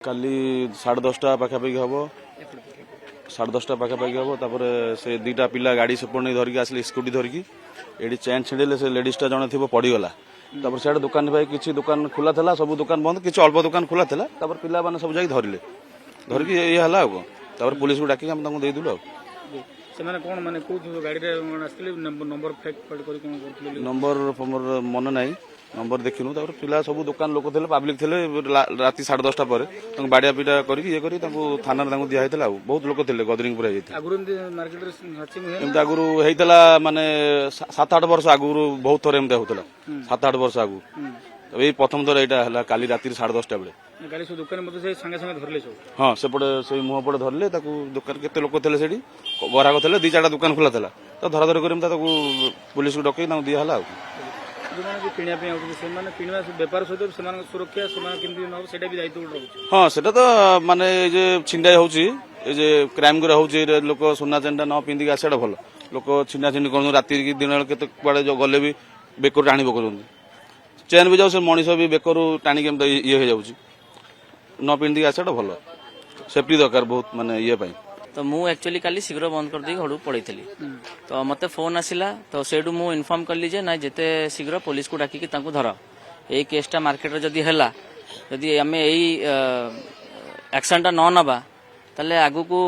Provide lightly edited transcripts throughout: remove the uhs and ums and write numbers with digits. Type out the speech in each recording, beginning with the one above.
काली 10:30 पाखापाखि हम 10:30 पाखापाखि हम तापर से दुईटा पिला गाड़ी सेपट नहीं धरिकी आसले स्कूटी धरिकी ये चैन छिड़े से लेडीजटा जन थी पड़गला तापर से दुकान भाई किसी दुकान खोला था सब दुकान बंद किसी अल्प दुकान खोला था तापर पिला माने सब जाई धरले धरिकी ये हला तापर पुलिस को डाकी हम दे देलु नंबर मन ना नंबर देखिनु तापर पिला सब दुकान लोक थे पब्लिक थे राति 10:30 पर बाड़िया पिटा कर थाना दिया बहुत लोक थे गदरिंग पूरा आगुरी होता माने 7-8 वर्ष आगुरी बहुत थर एमती होता 7-8 वर्ष आगु यही प्रथम थर यहाँ काली राति 10:30 बेले हाँ सेपटे से मुह पटे धरले दुकान केते लोक थे से ग्राहक थे 2-4टा दुकान खोला था तो धराधरी कर पुलिस को डकई दिहला हाँ से तो माने छिंडा हो क्राइम गुरा लोक सुना चेनटा न पिंधिक आसा भल लोक छिंडा छिंडी कर राति दिन के कड़े जो गले भी बेकर टाणी पकाउं चेन भी जाऊ मनीष भी बेकर टाणी ये हो न पिंधिक आसा भल सेफ्टी दरकार बहुत माने ये तो मु एक्चुअली काली शीघ्र बंद कर घर पड़े तो मते फोन आसिला तो सेठू मु इनफॉर्म कली जे ना जिते शीघ्र पुलिस को डाकी धर यही केसटा मार्केट रे जदी हैला जदी आमे यही एक्शनटा न नबा ताले आगु को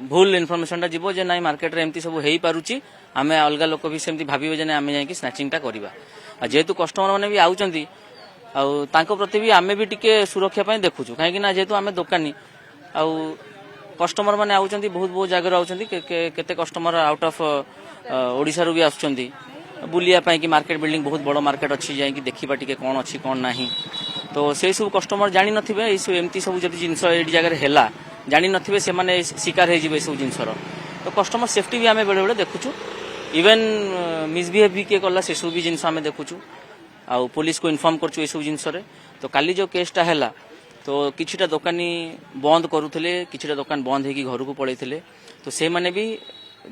भूल इनफॉरमेशनटा जीवो जे नाइ मार्केट रे एमती सब हेई पारुची आमे अलगा लोक भी सेमती भाबिबे जे आमे जाई कि स्नैचिंगटा करबा आ जेहेतु कस्टमर माने भी आउचंती आ तांको प्रति भी आमे भी टिके सुरक्षा पय देखुछु काहे कि ना जेहेतु आमे दुकानी आ कस्टमर माने आउचंती बहुत बहुत जगह आउचंती केते कस्टमर आउट ऑफ ओडिसा रो भी आउचंती बुलिया पय कि मार्केट बिल्डिंग बहुत बड़ मार्केट अच्छी जाई कि देखिबा टिके कोन अच्छी कोन नाही तो से सब कस्टमर जानि नथिबे ए सब एमती सब जति जिंस एडी जगह हेला जानि नथिबे से माने शिकार हे जिवे सब जिंसर तो कस्टमर सेफ्टी भी आमे बेले बेले देखुछु इवन मिसबिहेव भी के कला से सब भी जिंस आमे देखुछु आ पुलिस को इन्फॉर्म करछु ए सब जिंसरे तो काली जो केसटा हैला तो किछिटा दुकानी बंद करुले किछिटा दुकान बंद होगी घर को पड़े तो से माने भी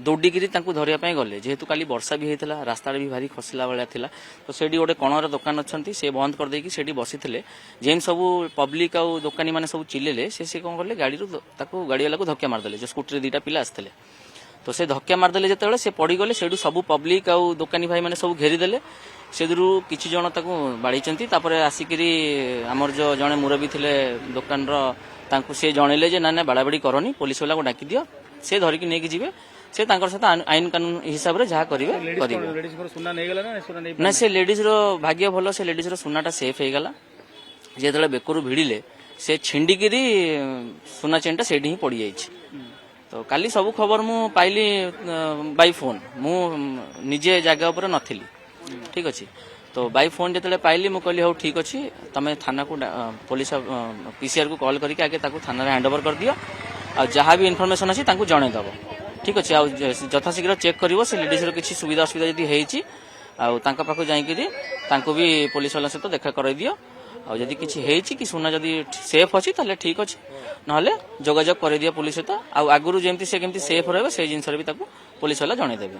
दौड़िकी धरिया गले जेहेतु काली वर्षा भी होता रास्ता भी भारी खसला भाया था तो से गोटे कणर दुकान अच्छा से बंद करदेकी से बसी जेन सब पब्लिक आउ दुकानी मैंने सब चिल्ले से कौन कले गाड़ी गाड़ी वाला को धक्का मारदे जो स्कूटी 2टा पिला आसते तो से धक्का मारदे जो से पड़गले से सब पब्लिक आउ दुकानी भाई मैंने सब घेरीदेले से किसी जन बाड़ी आसिकी आमर जो जड़े मुरबी थे दुकान से जनइले जे ना बाड़ाबाड़ी करनी पुलिस वाला को डाकी दियो से धरिकी नहीं जीवे से सहित आईन कानून हिसाब से जहाँ करेंगे ना से लेडीज रो भाग्य भल से लेडीज रो सुनाटा सेफ हो गला जो बेकर भिड़े से छिंडिकी सुना चेनटा से ही पड़ जाइए तो काली सब खबर मु पाइली बाय फोन मु निजे जगह पर नथिली ठीक अच्छे तो बाय फोन जो पाइली मुझे कहली हाँ ठीक अच्छे तुम थाना को पुलिस पीसीआर को कॉल करके आगे थाना हैंड ओवर कर दियो आ जहाँ भी इनफॉरमेशन अच्छी जनईदेव ठीक अच्छे यथाशीघ्र चेक कर लेडीज किसी सुविधा असुविधा जब होती पाख जाकि भी पुलिस वाला सहित देखा कर दियो आदि किसी कि सुना जदि सेफ अच्छी ताले ठीक अच्छे ना जोगाजोग कर दिया पुलिस सहित आगुरी जमी से सेफ रही से जिनस भी पुलिस वाला जनईदेवे।